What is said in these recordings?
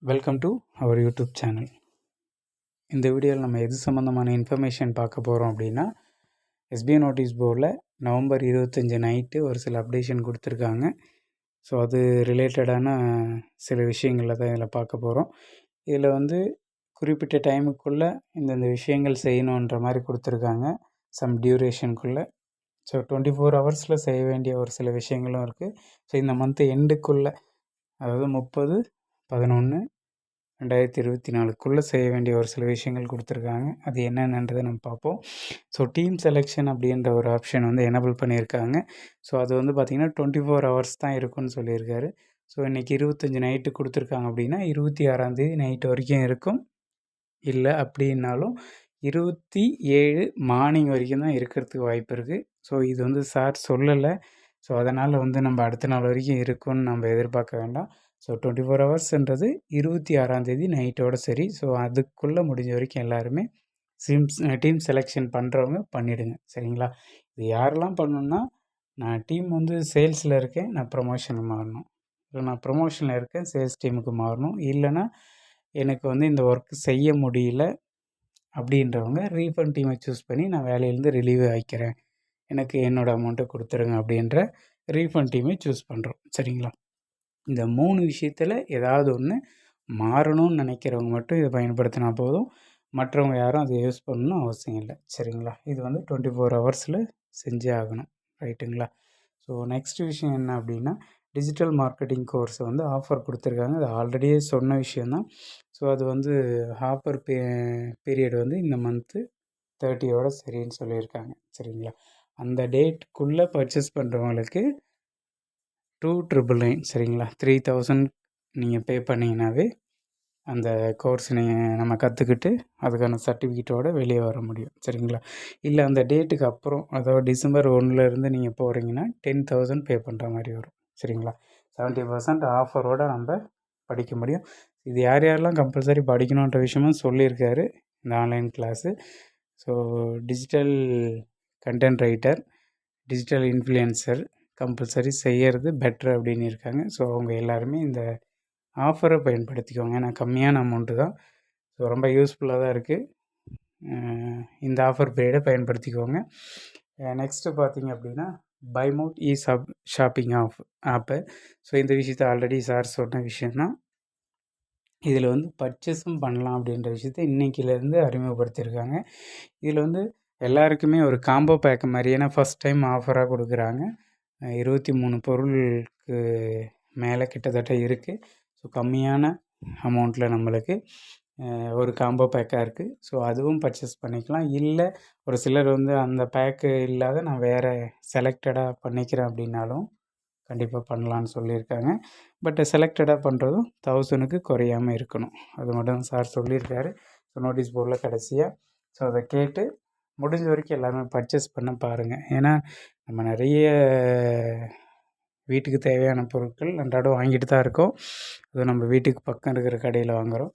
Welcome to our YouTube channel. இந்த வீடியோவில் நம்ம எது சம்மந்தமான இன்ஃபர்மேஷன் பார்க்க போகிறோம் அப்படின்னா, எஸ்பிஐ நோட்டீஸ் போர்டில் நவம்பர் 25 நைட்டு ஒரு சில அப்டேஷன் கொடுத்துருக்காங்க. ஸோ அது ரிலேட்டடான சில விஷயங்களை தான் இதில் பார்க்க போகிறோம். இதில் குறிப்பிட்ட டைமுக்குள்ளே இந்தந்த விஷயங்கள் செய்யணுன்ற மாதிரி கொடுத்துருக்காங்க, சம் டியூரேஷனுக்குள்ளே. ஸோ 24 ஹவர்ஸில் செய்ய வேண்டிய ஒரு சில விஷயங்களும் இருக்குது. ஸோ இந்த மந்த்து எண்டுக்குள்ளே, அதாவது 30/11/2024க்குள்ளே செய்ய வேண்டிய ஒரு சில விஷயங்கள் கொடுத்துருக்காங்க. அது என்னென்னன்றதை நம்ம பார்ப்போம். ஸோ டீம் செலெக்ஷன் அப்படின்ற ஒரு ஆப்ஷன் எனேபிள் பண்ணியிருக்காங்க. ஸோ அது பார்த்திங்கன்னா 24 ஹவர்ஸ் தான் இருக்குன்னு சொல்லியிருக்காரு. ஸோ இன்றைக்கி 25 நைட்டு கொடுத்துருக்காங்க அப்படின்னா 26ஆம் தேதி நைட்டு வரைக்கும் இருக்கும். இல்லை அப்படின்னாலும் 27 மார்னிங் வரைக்கும் தான் இருக்கிறதுக்கு வாய்ப்பு இருக்குது. ஸோ இது சார் சொல்லலை. ஸோ அதனால் நம்ம அடுத்த நாள் வரைக்கும் இருக்கும்னு நம்ம எதிர்பார்க்க வேண்டாம். ஸோ 24 ஹவர்ஸ்ன்றது 26ஆம் தேதி நைட்டோட சரி. ஸோ அதுக்குள்ளே முடிஞ்ச வரைக்கும் எல்லாருமே டீம் செலெக்ஷன் பண்ணுறவங்க பண்ணிவிடுங்க, சரிங்களா? இது யாரெல்லாம் பண்ணணுன்னா, நான் டீம் சேல்ஸில் இருக்கேன், நான் ப்ரமோஷனுக்கு மாறணும், இல்லை நான் ப்ரமோஷனில் இருக்கேன் சேல்ஸ் டீமுக்கு மாறணும், இல்லைனா எனக்கு இந்த ஒர்க் செய்ய முடியல அப்படின்றவங்க ரீஃபண்ட் டீமை சூஸ் பண்ணி நான் வேலையிலேருந்து ரிலீவ் ஆகிக்கிறேன், எனக்கு என்னோடய அமௌண்ட்டை கொடுத்துருங்க அப்படின்ற ரீஃபண்ட் டீமை சூஸ் பண்ணுறோம், சரிங்களா? இந்த 3 விஷயத்தில் ஏதாவது ஒன்று மாறணும்னு நினைக்கிறவங்க மட்டும் இதை பயன்படுத்தினா போதும். மற்றவங்க யாரும் அதை யூஸ் பண்ணணும்னு அவசியம் இல்லை, சரிங்களா? இது 24 ஹவர்ஸில் செஞ்சே ஆகணும், ரைட்டுங்களா? ஸோ நெக்ஸ்ட் விஷயம் என்ன அப்படின்னா, டிஜிட்டல் மார்க்கெட்டிங் கோர்ஸ் ஆஃபர் கொடுத்துருக்காங்க. அது ஆல்ரெடியே சொன்ன விஷயந்தான். ஸோ அது ஆஃபர் பீரியட் இந்த மந்த்து 30யோட சரின்னு சொல்லியிருக்காங்க, சரிங்களா? அந்த டேட்டுக்குள்ளே பர்ச்சேஸ் பண்ணுறவங்களுக்கு 2,999, சரிங்களா? 3,000 நீங்கள் பே பண்ணிங்கனாவே அந்த கோர்ஸ் நம்ம கற்றுக்கிட்டு அதுக்கான சர்டிஃபிகேட்டோடு வெளியே வர முடியும், சரிங்களா? இல்லை அந்த டேட்டுக்கு அப்புறம், அதாவது டிசம்பர் 1லேருந்து நீங்கள் போகிறீங்கன்னா 10,000 பே பண்ணுற மாதிரி வரும், சரிங்களா? 70% ஆஃபரோடு நம்ம படிக்க முடியும். இது யார் யாரெல்லாம் கம்பல்சரி படிக்கணுன்ற விஷயமும் சொல்லியிருக்காரு இந்த online class. So digital content writer, digital influencer compulsory செய்கிறது பெட்ரு அப்படின்னு இருக்காங்க. ஸோ அவங்க எல்லாருமே இந்த ஆஃபரை பயன்படுத்திக்கோங்க. ஏன்னா கம்மியான அமௌண்ட்டு தான். ஸோ ரொம்ப யூஸ்ஃபுல்லாக தான் இருக்குது. இந்த ஆஃபர் பீரியடை பயன்படுத்திக்கோங்க. நெக்ஸ்ட்டு பார்த்திங்க அப்படின்னா, பைமவுட் ஷாப்பிங் ஆப்பு. ஸோ இந்த விஷயத்தை ஆல்ரெடி சார் சொன்ன விஷயந்தான். இதில் பர்ச்சேஸும் பண்ணலாம் அப்படின்ற விஷயத்தை இன்றைக்கிலேருந்து அறிமுகப்படுத்தியிருக்காங்க. இதில் எல்லாருக்குமே ஒரு காம்போ பேக் மாதிரி, ஏன்னா ஃபஸ்ட் டைம் ஆஃபராக கொடுக்குறாங்க. 23 பொருளுக்கு மேலே கிட்டத்தட்ட இருக்குது. ஸோ கம்மியான அமௌண்ட்டில் நம்மளுக்கு ஒரு காம்போ பேக்காக இருக்குது. ஸோ அதுவும் பர்ச்சேஸ் பண்ணிக்கலாம். இல்லை ஒரு சிலர் அந்த பேக்கு இல்லாத நான் வேறு செலக்டடாக பண்ணிக்கிறேன் அப்படின்னாலும் கண்டிப்பாக பண்ணலான்னு சொல்லியிருக்காங்க. பட் செலக்டடாக பண்ணுறதும் 1000க்கு குறையாமல் இருக்கணும், அது மட்டும் சார் சொல்லியிருக்காரு. ஸோ நோட்டீஸ் போர்டில் கடைசியாக. ஸோ அதை கேட்டு முடிஞ்ச வரைக்கும் எல்லாருமே பர்ச்சேஸ் பண்ண பாருங்கள். ஏன்னா நம்ம நிறைய வீட்டுக்கு தேவையான பொருட்கள் அன்றாடம் வாங்கிட்டு தான் இருக்கோம். அது நம்ம வீட்டுக்கு பக்கம் இருக்கிற கடையில் வாங்குகிறோம்.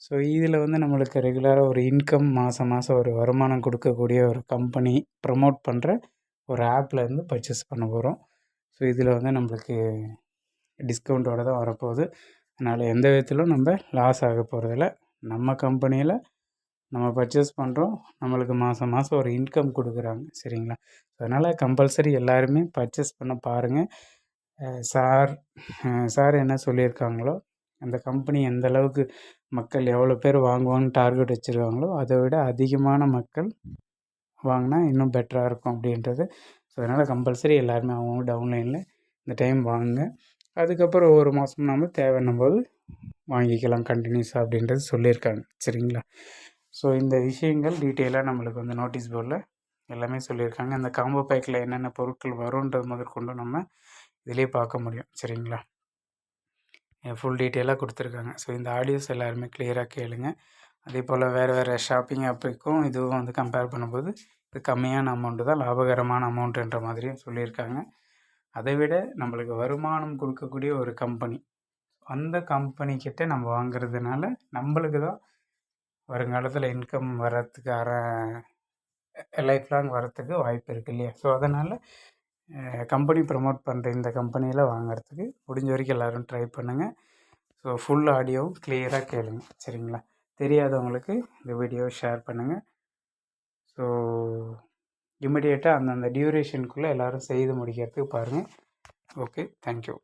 ஸோ இதில் நம்மளுக்கு ரெகுலராக ஒரு இன்கம் மாதம் ஒரு வருமானம் கொடுக்கக்கூடிய ஒரு கம்பெனி ப்ரமோட் பண்ணுற ஒரு ஆப்லேருந்து பர்ச்சேஸ் பண்ண போகிறோம். ஸோ இதில் நம்மளுக்கு டிஸ்கவுண்ட்டோடு தான் வரப்போகுது. அதனால் எந்த விதத்திலும் நம்ம லாஸ் ஆக போகிறதில்ல. நம்ம கம்பெனியில் நம்ம பர்ச்சேஸ் பண்ணுறோம், நம்மளுக்கு மாதம் ஒரு இன்கம் கொடுக்குறாங்க, சரிங்களா? அதனால் கம்பல்சரி எல்லாருமே பர்ச்சேஸ் பண்ண பாருங்கள். சார் என்ன சொல்லியிருக்காங்களோ, அந்த கம்பெனி எந்த அளவுக்கு மக்கள் எவ்வளோ பேர் வாங்குவாங்கன்னு டார்கெட் வச்சுருக்காங்களோ, அதை விட அதிகமான மக்கள் வாங்கினா இன்னும் பெட்டராக இருக்கும் அப்படின்றது. ஸோ அதனால் கம்பல்சரி எல்லாருமே அவங்க டவுன்லைனில் இந்த டைம் வாங்குங்க. அதுக்கப்புறம் ஒரு மாதம் நம்ம தேவைன்னும் போது வாங்கிக்கலாம் கண்டினியூஸாக அப்படின்றது சொல்லியிருக்காங்க, சரிங்களா? ஸோ இந்த விஷயங்கள் டீட்டெயிலாக நம்மளுக்கு நோட்டீஸ் போர்டில் எல்லாமே சொல்லியிருக்காங்க. அந்த காம்போ பேக்கில் என்னென்ன பொருட்கள் வரும்ன்றது முதற்கொண்டு நம்ம இதிலே பார்க்க முடியும், சரிங்களா? ஃபுல் டீட்டெயிலாக கொடுத்துருக்காங்க. ஸோ இந்த ஆடியோஸ் எல்லாருமே கிளியராக கேளுங்க. அதே போல் வேறு ஷாப்பிங் ஆப்புக்கும் இதுவும் கம்பேர் பண்ணும்போது இது கம்மியான அமௌண்ட்டு தான், லாபகரமான அமௌண்ட்டுன்ற மாதிரியும் சொல்லியிருக்காங்க. அதை விட நம்மளுக்கு வருமானம் கொடுக்கக்கூடிய ஒரு கம்பெனி, அந்த கம்பெனிக்கிட்ட நம்ம வாங்கிறதுனால நம்மளுக்கு தான் வருங்காலத்தில் இன்கம் வர்றதுக்கு லைஃப் லாங் வரத்துக்கு வாய்ப்பு இருக்குது இல்லையா? ஸோ அதனால் கம்பெனி ப்ரமோட் பண்ணுற இந்த கம்பெனியில் வாங்கிறதுக்கு முடிஞ்ச வரைக்கும் எல்லோரும் ட்ரை பண்ணுங்கள். ஸோ ஸோ ஃபுல் ஆடியோவும் கிளியராக கேளுங்க. சரிங்களா? தெரியாதவங்களுக்கு இந்த வீடியோவை ஷேர் பண்ணுங்கள். ஸோ இமிடியேட்டாக அந்தந்த டியூரேஷனுக்குள்ளே எல்லோரும் செய்து முடிக்கிறதுக்கு பாருங்கள். Okay, thank you.